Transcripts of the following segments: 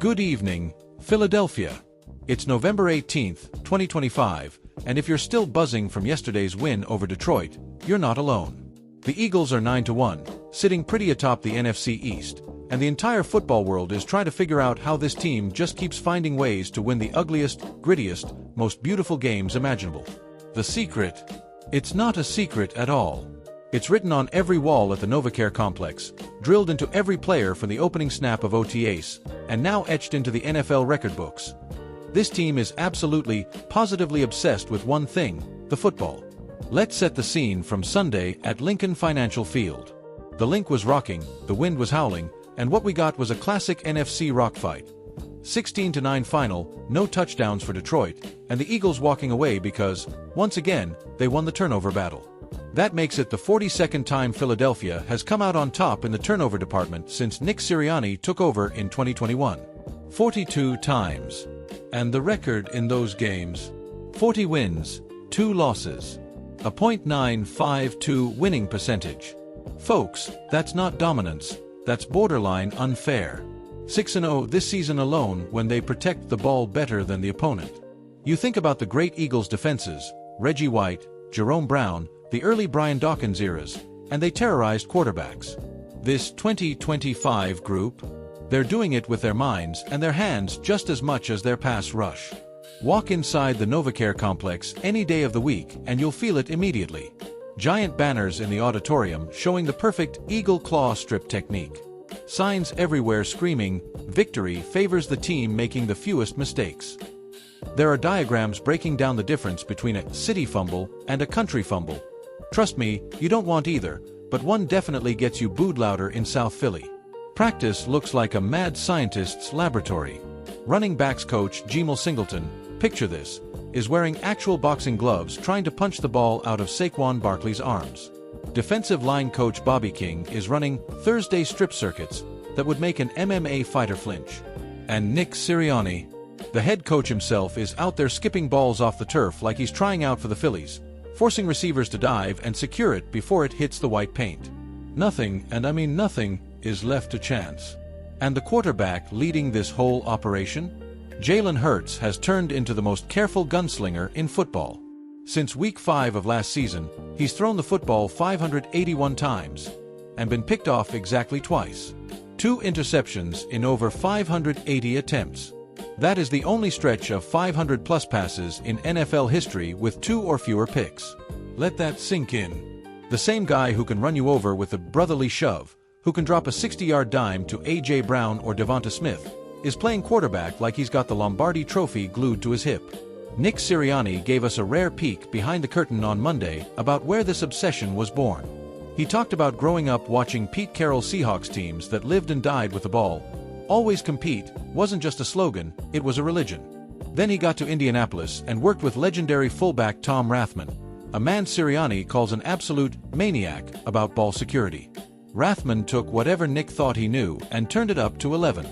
Good evening, Philadelphia. It's November 18th, 2025, and if you're still buzzing from yesterday's win over Detroit, you're not alone. The Eagles are 9-1, sitting pretty atop the NFC East, and the entire football world is trying to figure out how this team just keeps finding ways to win the ugliest, grittiest, most beautiful games imaginable. The secret? It's not a secret at all. It's written on every wall at the NovaCare complex, drilled into every player from the opening snap of OTAs, and now etched into the NFL record books. This team is absolutely, positively obsessed with one thing, the football. Let's set the scene from Sunday at Lincoln Financial Field. The Link was rocking, the wind was howling, and what we got was a classic NFC rock fight. 16-9 final, no touchdowns for Detroit, and the Eagles walking away because, once again, they won the turnover battle. That makes it the 42nd time Philadelphia has come out on top in the turnover department since Nick Sirianni took over in 2021. 42 times. And the record in those games? 40 wins, 2 losses. A .952 winning percentage. Folks, that's not dominance, that's borderline unfair. 6-0 this season alone when they protect the ball better than the opponent. You think about the great Eagles defenses, Reggie White, Jerome Brown, the early Brian Dawkins eras, and they terrorized quarterbacks. This 2025 group? They're doing it with their minds and their hands just as much as their pass rush. Walk inside the NovaCare complex any day of the week and you'll feel it immediately. Giant banners in the auditorium showing the perfect eagle claw strip technique. Signs everywhere screaming, "Victory favors the team making the fewest mistakes." There are diagrams breaking down the difference between a city fumble and a country fumble. Trust me, you don't want either, but one definitely gets you booed louder in South Philly. Practice looks like a mad scientist's laboratory. Running backs coach Jalen Singleton, picture this, is wearing actual boxing gloves trying to punch the ball out of Saquon Barkley's arms. Defensive line coach Bobby King is running Thursday strip circuits that would make an MMA fighter flinch. And Nick Sirianni, the head coach himself, is out there skipping balls off the turf like he's trying out for the Phillies, forcing receivers to dive and secure it before it hits the white paint. Nothing, and I mean nothing, is left to chance. And the quarterback leading this whole operation? Jalen Hurts has turned into the most careful gunslinger in football. Since week 5 of last season, he's thrown the football 581 times and been picked off exactly twice. 2 interceptions in over 580 attempts. That is the only stretch of 500-plus passes in NFL history with 2 or fewer picks. Let that sink in. The same guy who can run you over with a brotherly shove, who can drop a 60-yard dime to A.J. Brown or Devonta Smith, is playing quarterback like he's got the Lombardi Trophy glued to his hip. Nick Sirianni gave us a rare peek behind the curtain on Monday about where this obsession was born. He talked about growing up watching Pete Carroll's Seahawks teams that lived and died with the ball. Always compete wasn't just a slogan, it was a religion. Then he got to Indianapolis and worked with legendary fullback Tom Rathman, a man Sirianni calls an absolute maniac about ball security. Rathman took whatever Nick thought he knew and turned it up to 11.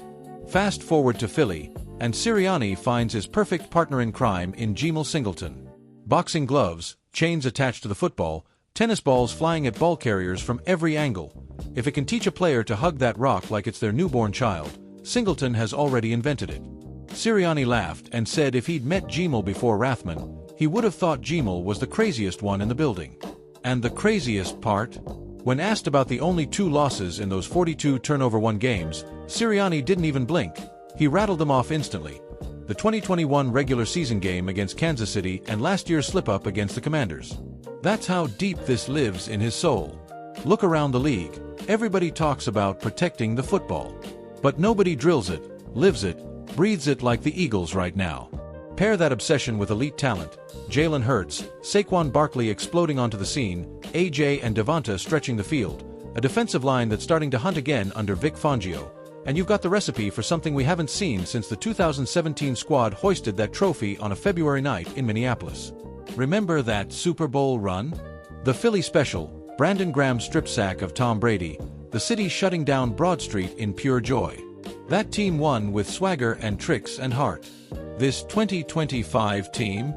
Fast forward to Philly, and Sirianni finds his perfect partner in crime in Jalen Singleton. Boxing gloves, chains attached to the football, tennis balls flying at ball carriers from every angle. If it can teach a player to hug that rock like it's their newborn child, Singleton has already invented it. Sirianni laughed and said if he'd met Jalen before Rathman, he would have thought Jalen was the craziest one in the building. And the craziest part? When asked about the only 2 losses in those 42 turnover-1 games, Sirianni didn't even blink. He rattled them off instantly. The 2021 regular season game against Kansas City and last year's slip-up against the Commanders. That's how deep this lives in his soul. Look around the league. Everybody talks about protecting the football. But nobody drills it, lives it, breathes it like the Eagles right now. Pair that obsession with elite talent, Jalen Hurts, Saquon Barkley exploding onto the scene, AJ and Devonta stretching the field, a defensive line that's starting to hunt again under Vic Fangio, and you've got the recipe for something we haven't seen since the 2017 squad hoisted that trophy on a February night in Minneapolis. Remember that Super Bowl run? The Philly special, Brandon Graham's strip sack of Tom Brady, the city shutting down Broad Street in pure joy. That team won with swagger and tricks and heart. This 2025 team?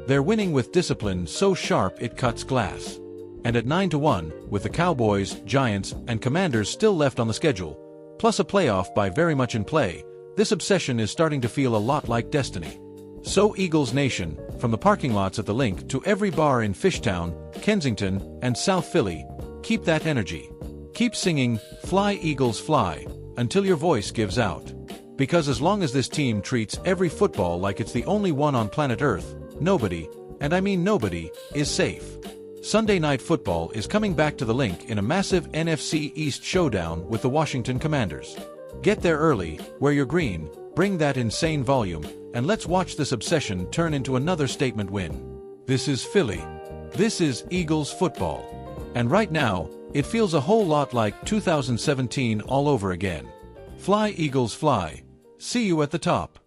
They're winning with discipline so sharp it cuts glass. And at 9-1, with the Cowboys, Giants, and Commanders still left on the schedule, plus a playoff bye very much in play, This obsession is starting to feel a lot like destiny. So Eagles Nation, from the parking lots at the Link to every bar in Fishtown, Kensington, and South Philly, keep that energy. Keep singing, "Fly Eagles Fly," until your voice gives out. Because as long as this team treats every football like it's the only one on planet Earth, nobody, and I mean nobody, is safe. Sunday Night Football is coming back to the Link in a massive NFC East showdown with the Washington Commanders. Get there early, wear your green, bring that insane volume, and let's watch this obsession turn into another statement win. This is Philly. This is Eagles football. And right now, it feels a whole lot like 2017 all over again. Fly Eagles fly. See you at the top.